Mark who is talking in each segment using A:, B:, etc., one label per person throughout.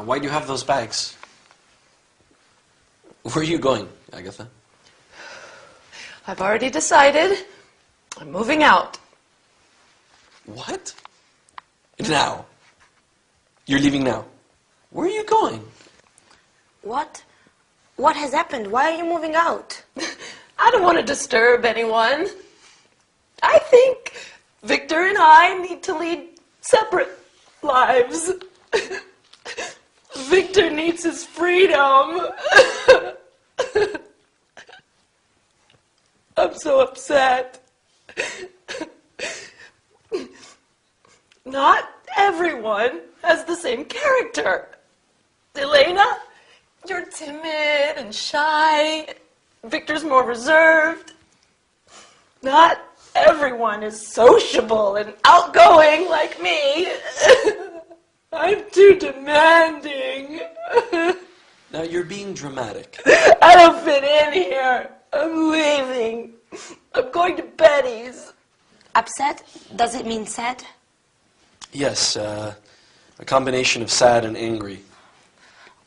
A: Why do you have those bags? Where are you going, Agatha?
B: I've already decided. I'm moving out.
A: What? Now? You're leaving now? Where are you going?
C: What? What has happened? Why are you moving out?
B: I don't want to disturb anyone. I think Victor and I need to lead separate lives. Victor needs his freedom. I'm so upset. Not everyone has the same character. Elena, you're timid and shy. Victor's more reserved. Not everyone is sociable and outgoing like me. I'm too demanding.
A: Now you're being dramatic.
B: I don't fit in here. I'm leaving. I'm going to Betty's.
C: Upset? Does it mean sad?
A: Yes, a combination of sad and angry.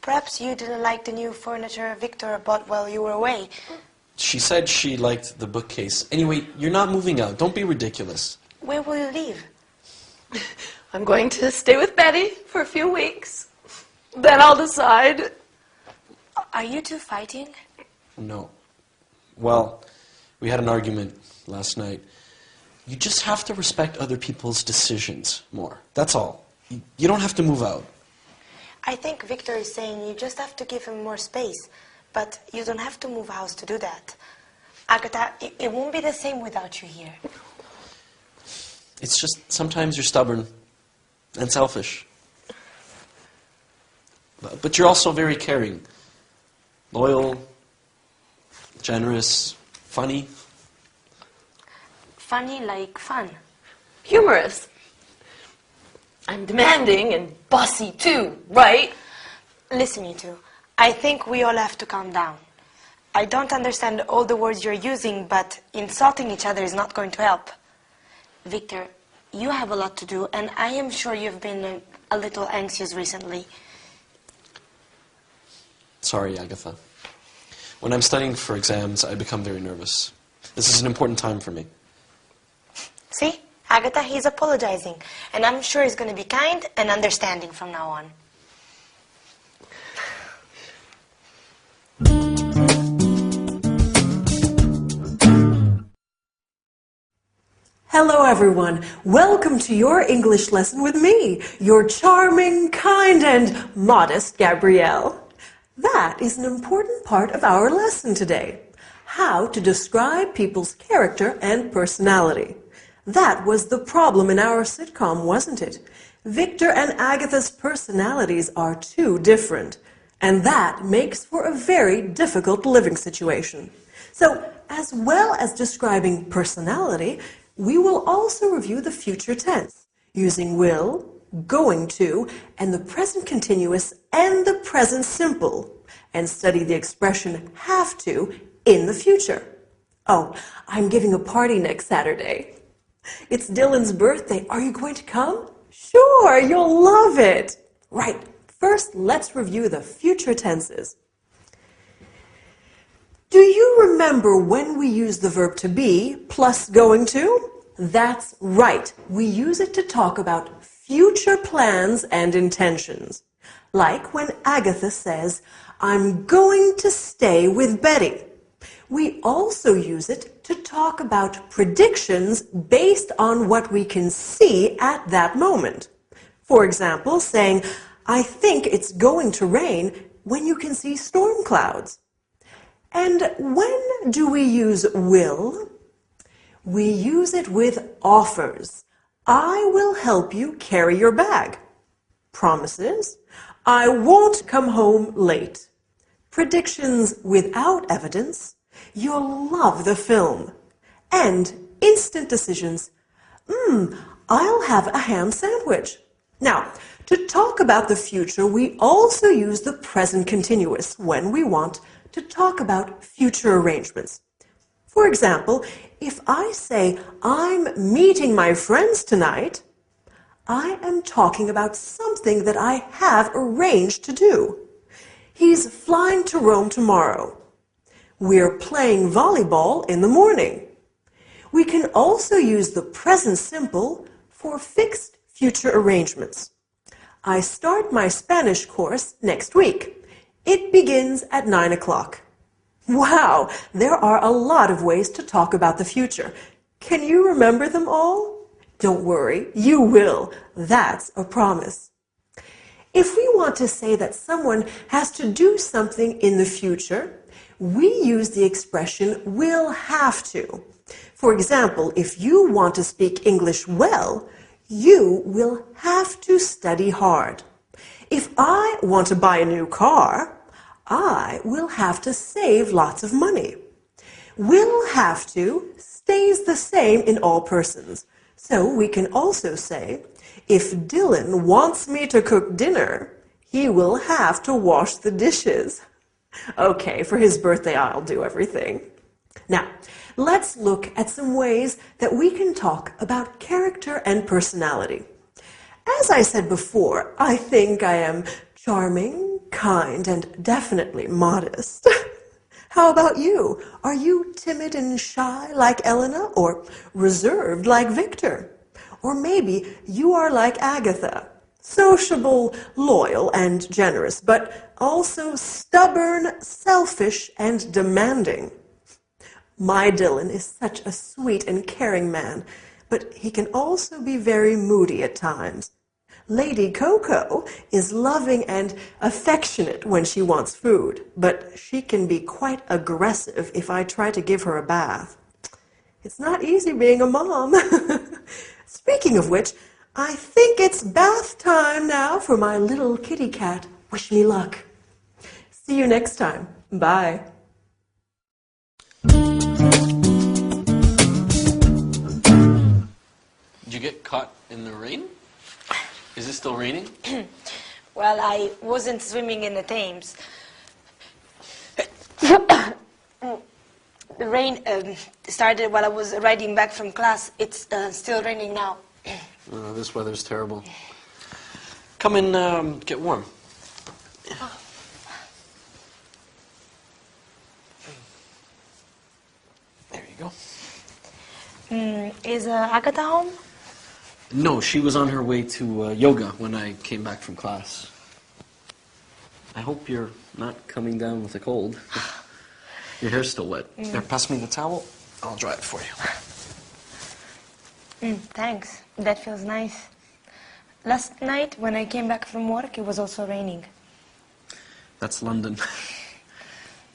C: Perhaps you didn't like the new furniture Victor bought while you were away.
A: She said she liked the bookcase. Anyway, you're not moving out. Don't be ridiculous.
C: Where will you leave?
B: I'm going to stay with Betty for a few weeks. Then I'll decide.
C: Are you two fighting?
A: No. Well, we had an argument last night. You just have to respect other people's decisions more. That's all. You don't have to move out.
C: I think Victor is saying you just have to give him more space, but you don't have to move house to do that. Agatha, it won't be the same without you here.
A: It's just sometimes you're stubborn and selfish. But you're also very caring. Loyal, generous, funny.
C: Funny like fun.
B: Humorous. I'm demanding and bossy too, right?
C: Listen, you two. I think we all have to calm down. I don't understand all the words you're using, but insulting each other is not going to help. Victor, you have a lot to do, and I am sure you've been a little anxious recently.
A: Sorry, Agatha. When I'm studying for exams, I become very nervous. This is an important time for me.
C: See? Agatha, he's apologizing, and I'm sure he's going to be kind and understanding from now on.
D: Hello everyone, welcome to your English lesson with me, your charming, kind and modest Gabrielle. That is an important part of our lesson today, how to describe people's character and personality. That was the problem in our sitcom, wasn't it? Victor and Agatha's personalities are too different, and that makes for a very difficult living situation. So, as well as describing personality, we will also review the future tense, using will, going to, and the present continuous and the present simple, and study the expression have to in the future. Oh, I'm giving a party next Saturday. It's Dylan's birthday. Are you going to come? Sure, you'll love it. Right, first let's review the future tenses. Do you remember when we use the verb to be plus going to? That's right. We use it to talk about future plans and intentions. Like when Agatha says, I'm going to stay with Betty. We also use it to talk about predictions based on what we can see at that moment. For example, saying, I think it's going to rain when you can see storm clouds. And when do we use will? We use it with offers. I will help you carry your bag. Promises. I won't come home late. Predictions without evidence. You'll love the film. And instant decisions. I'll have a ham sandwich. Now, to talk about the future, we also use the present continuous when we want to talk about future arrangements. For example, if I say, I'm meeting my friends tonight, I am talking about something that I have arranged to do. He's flying to Rome tomorrow. We're playing volleyball in the morning. We can also use the present simple for fixed future arrangements. I start my Spanish course next week. It begins at 9 o'clock. Wow, there are a lot of ways to talk about the future. Can you remember them all? Don't worry, you will. That's a promise. If we want to say that someone has to do something in the future, we use the expression will have to. For example, if you want to speak English well, you will have to study hard. If I want to buy a new car, I will have to save lots of money. Will have to stays the same in all persons. So we can also say, if Dylan wants me to cook dinner, he will have to wash the dishes. Okay, for his birthday, I'll do everything. Now, let's look at some ways that we can talk about character and personality. As I said before, I think I am charming, kind, and definitely modest. How about you? Are you timid and shy like Elena, or reserved like Victor? Or maybe you are like Agatha, sociable, loyal, and generous, but also stubborn, selfish, and demanding. My Dylan is such a sweet and caring man, but he can also be very moody at times. Lady Coco is loving and affectionate when she wants food, but she can be quite aggressive if I try to give her a bath. It's not easy being a mom. Speaking of which, I think it's bath time now for my little kitty cat. Wish me luck. See you next time. Bye.
A: Did you get caught in the rain? Is it still raining?
C: Well, I wasn't swimming in the Thames. The rain started while I was riding back from class. It's still raining now.
A: This weather's terrible. Come and get warm. There you go.
C: Is Agatha home?
A: No, she was on her way to yoga when I came back from class. I hope you're not coming down with a cold. Your hair's still wet. There, pass me the towel. I'll dry it for you.
C: Thanks. That feels nice. Last night, when I came back from work, it was also raining.
A: That's London.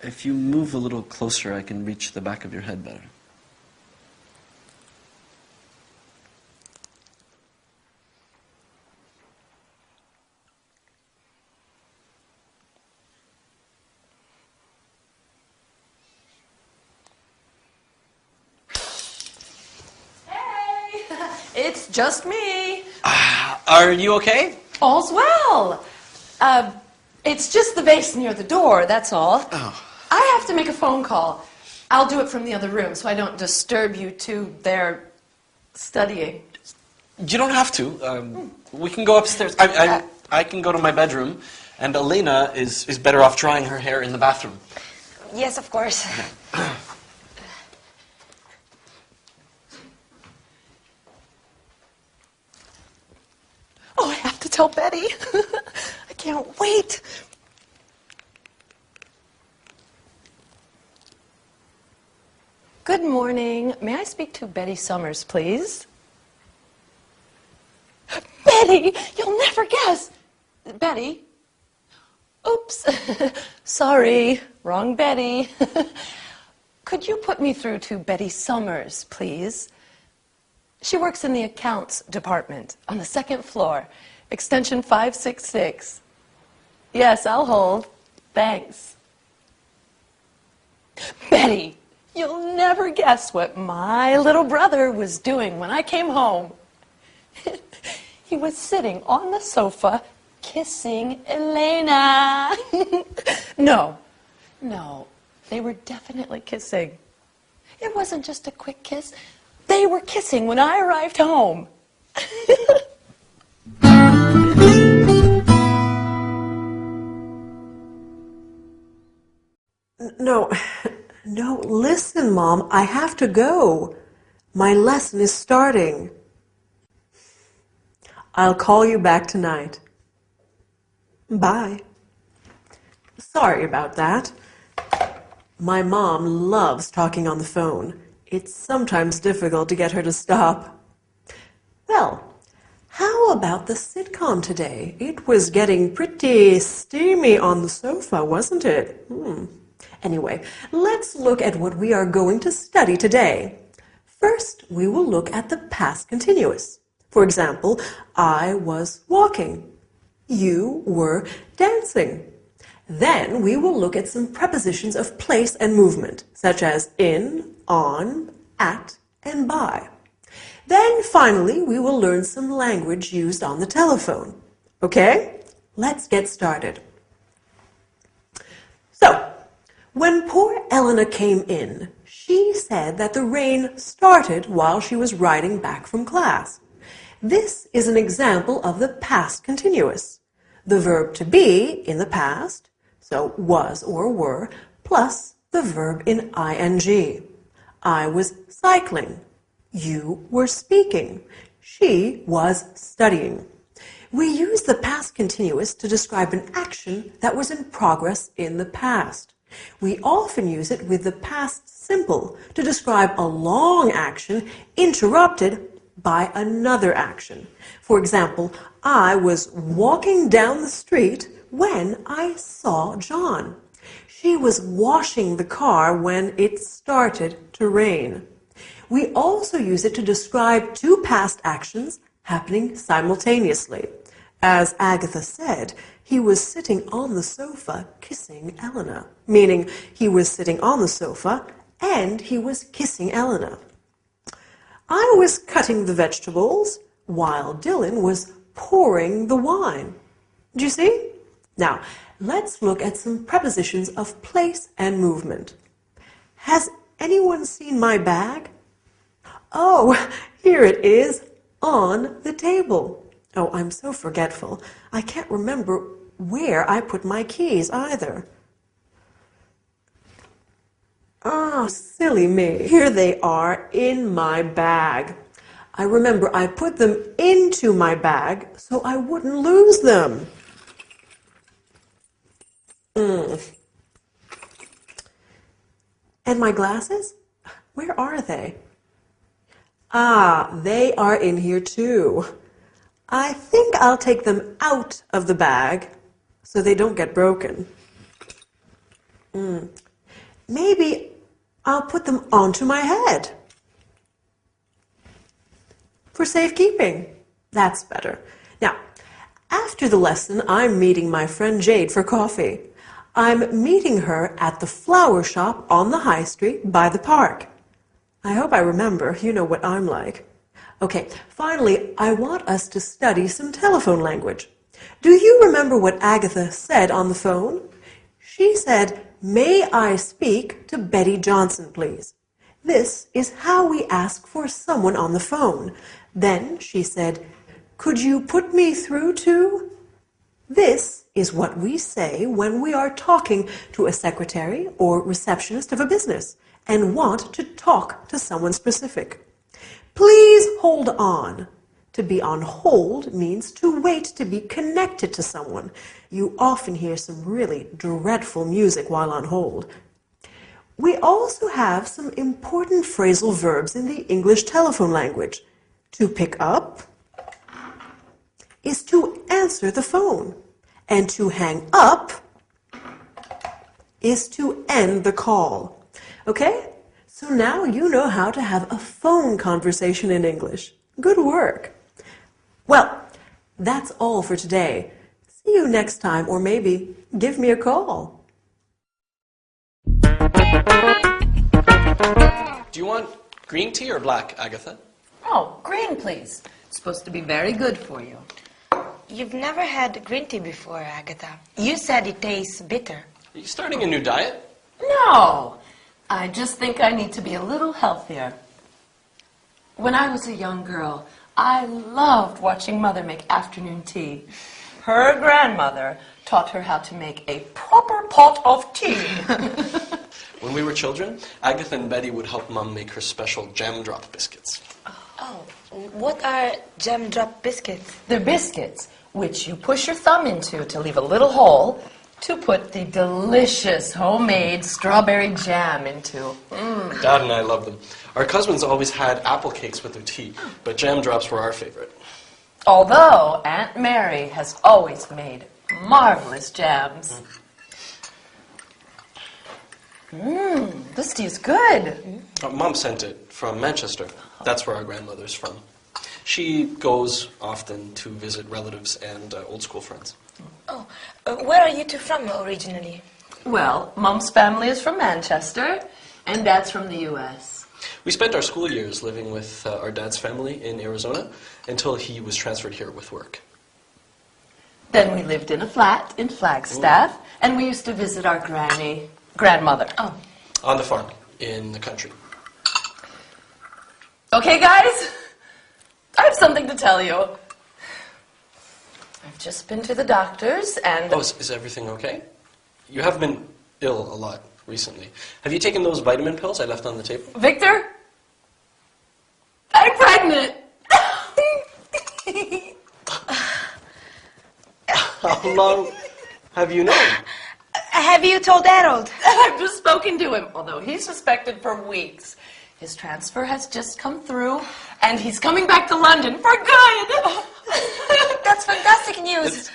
A: If you move a little closer, I can reach the back of your head better.
B: It's just me.
A: Are you okay?
B: All's well. It's just the vase near the door, that's all.
A: Oh.
B: I have to make a phone call. I'll do it from the other room so I don't disturb you two there studying.
A: You don't have to. We can go upstairs. I can go to my bedroom, and Elena is better off drying her hair in the bathroom.
C: Yes, of course.
B: Oh, I have to tell Betty. I can't wait. Good morning. May I speak to Betty Summers, please? Betty, you'll never guess. Betty? Oops. Sorry, wrong Betty. Could you put me through to Betty Summers, please? She works in the accounts department on the second floor, extension 566. Yes, I'll hold. Thanks. Betty, you'll never guess what my little brother was doing when I came home. He was sitting on the sofa kissing Elena. No, they were definitely kissing. It wasn't just a quick kiss. They were kissing when I arrived home.
D: No, listen, Mom, I have to go. My lesson is starting. I'll call you back tonight. Bye. Sorry about that. My mom loves talking on the phone. It's sometimes difficult to get her to stop. Well, how about the sitcom today? It was getting pretty steamy on the sofa, wasn't it? Anyway, let's look at what we are going to study today. First, we will look at the past continuous. For example, I was walking. You were dancing. Then we will look at some prepositions of place and movement, such as in, on, at, and by. Then finally, we will learn some language used on the telephone. Okay? Let's get started. So, when poor Elena came in, she said that the rain started while she was riding back from class. This is an example of the past continuous. The verb to be in the past, so was or were, plus the verb in ing. I was cycling. You were speaking. She was studying. We use the past continuous to describe an action that was in progress in the past. We often use it with the past simple to describe a long action interrupted by another action. For example, I was walking down the street when I saw John. She was washing the car when it started to rain. We also use it to describe two past actions happening simultaneously. As Agatha said, he was sitting on the sofa kissing Elena, meaning he was sitting on the sofa and he was kissing Elena. I was cutting the vegetables while Dylan was pouring the wine. Do you see? Now, let's look at some prepositions of place and movement. Has anyone seen my bag? Oh, here it is on the table. Oh, I'm so forgetful. I can't remember where I put my keys either. Oh, silly me. Here they are in my bag. I remember I put them into my bag so I wouldn't lose them. And my glasses? Where are they? Ah, they are in here too. I think I'll take them out of the bag so they don't get broken. Maybe I'll put them onto my head for safekeeping. That's better. Now, after the lesson, I'm meeting my friend Jade for coffee. I'm meeting her at the flower shop on the high street by the park. I hope I remember. You know what I'm like. Okay, finally, I want us to study some telephone language. Do you remember what Agatha said on the phone? She said, "May I speak to Betty Johnson, please?" This is how we ask for someone on the phone. Then she said, "Could you put me through to?" This is what we say when we are talking to a secretary or receptionist of a business and want to talk to someone specific. Please hold on. To be on hold means to wait to be connected to someone. You often hear some really dreadful music while on hold. We also have some important phrasal verbs in the English telephone language. To pick up is to answer the phone, and to hang up is to end the call. Okay? So now you know how to have a phone conversation in English. Good work. Well, that's all for today. See you next time, or maybe give me a call.
A: Do you want green tea or black, Agatha?
B: Oh, green, please. It's supposed to be very good for you.
C: You've never had green tea before, Agatha. You said it tastes bitter.
A: Are you starting a new diet?
B: No. I just think I need to be a little healthier. When I was a young girl, I loved watching Mother make afternoon tea. Her grandmother taught her how to make a proper pot of tea.
A: When we were children, Agatha and Betty would help Mum make her special jam drop biscuits.
C: Oh, what are jam drop biscuits?
B: They're biscuits, which you push your thumb into to leave a little hole to put the delicious homemade strawberry jam into.
A: Dad and I love them. Our cousins always had apple cakes with their tea, but jam drops were our favorite.
B: Although Aunt Mary has always made marvelous jams. This tea is good.
A: Mom sent it from Manchester. That's where our grandmother's from. She goes often to visit relatives and old school friends.
C: Oh, where are you two from originally?
B: Well, Mom's family is from Manchester, and Dad's from the U.S.
A: We spent our school years living with our dad's family in Arizona until he was transferred here with work.
B: Then we lived in a flat in Flagstaff, and we used to visit our grandmother.
C: Oh.
A: On the farm, in the country.
B: Okay, guys, I have something to tell you. I've just been to the doctor's and...
A: Oh, is everything okay? You have been ill a lot recently. Have you taken those vitamin pills I left on the table?
B: Victor, I'm pregnant.
A: How long have you known?
C: Have you told Harold?
B: I've just spoken to him, although he's suspected for weeks. His transfer has just come through, and he's coming back to London for good.
C: That's fantastic news.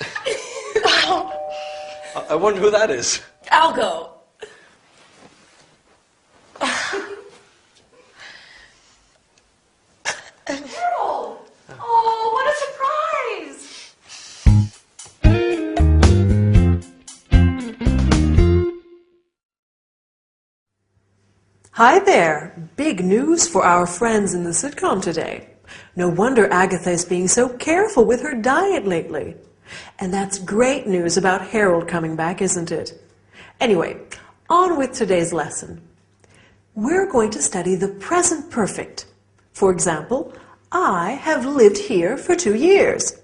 A: I wonder who that is.
B: I'll go. Harold! Oh, what a surprise!
D: Hi there! Big news for our friends in the sitcom today. No wonder Agatha is being so careful with her diet lately. And that's great news about Harold coming back, isn't it? Anyway, on with today's lesson. We're going to study the present perfect. For example, I have lived here for 2 years.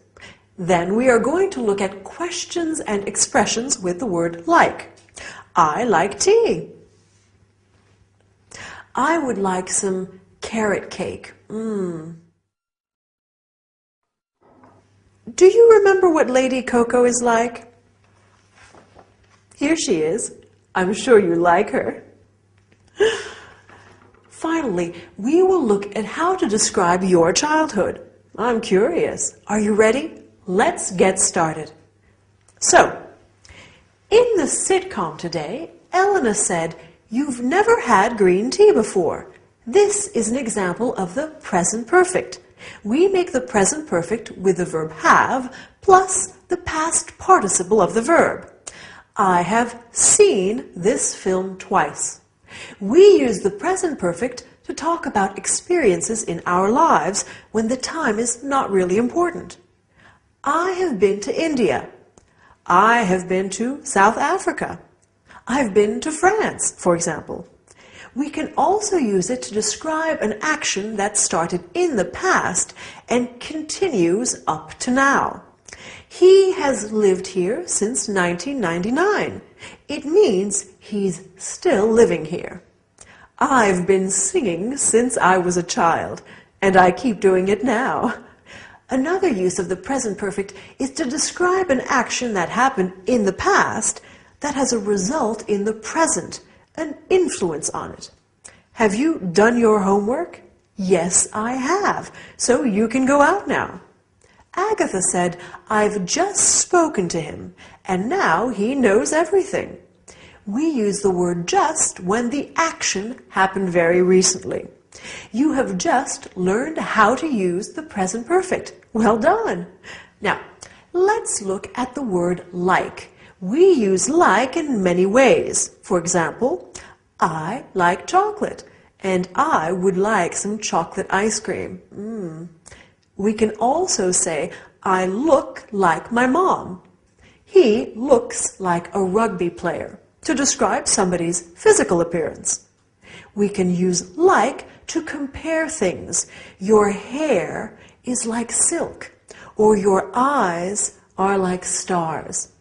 D: Then we are going to look at questions and expressions with the word like. I like tea. I would like some carrot cake. Do you remember what Lady Coco is like? Here she is. I'm sure you like her. Finally, we will look at how to describe your childhood. I'm curious. Are you ready? Let's get started. So, in the sitcom today, Elena said, "You've never had green tea before." This is an example of the present perfect. We make the present perfect with the verb have plus the past participle of the verb. I have seen this film twice. We use the present perfect to talk about experiences in our lives when the time is not really important. I have been to India. I have been to South Africa. I've been to France, for example. We can also use it to describe an action that started in the past and continues up to now. He has lived here since 1999. It means he's still living here. I've been singing since I was a child, and I keep doing it now. Another use of the present perfect is to describe an action that happened in the past that has a result in the present, an influence on it. Have you done your homework? Yes, I have. So you can go out now. Agatha said, I've just spoken to him, and now he knows everything. We use the word just when the action happened very recently. You have just learned how to use the present perfect. Well done. Now, let's look at the word like. We use like in many ways. For example, I like chocolate, and I would like some chocolate ice cream. We can also say, I look like my mom. He looks like a rugby player, to describe somebody's physical appearance. We can use like to compare things. Your hair is like silk, or your eyes are like stars.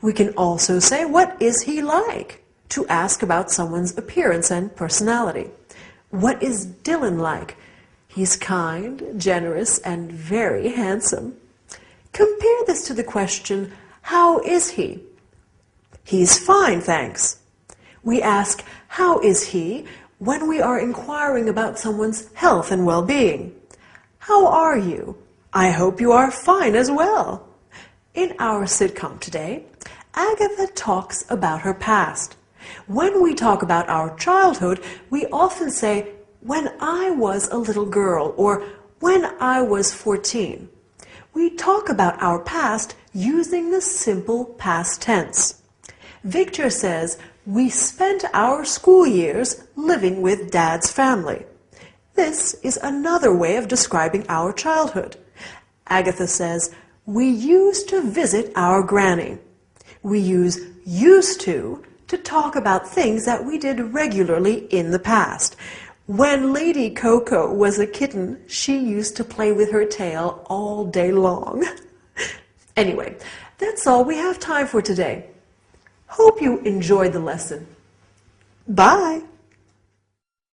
D: We can also say, what is he like? To ask about someone's appearance and personality. What is Dylan like? He's kind, generous, and very handsome. Compare this to the question, how is he? He's fine, thanks. We ask, how is he, when we are inquiring about someone's health and well-being. How are you? I hope you are fine as well. In our sitcom today, Agatha talks about her past. When we talk about our childhood, we often say, when I was a little girl, or when I was 14. We talk about our past using the simple past tense. Victor says, we spent our school years living with Dad's family. This is another way of describing our childhood. Agatha says, we used to visit our granny. We use used to talk about things that we did regularly in the past. When Lady Coco was a kitten, she used to play with her tail all day long. Anyway, that's all we have time for today. Hope you enjoyed the lesson. Bye!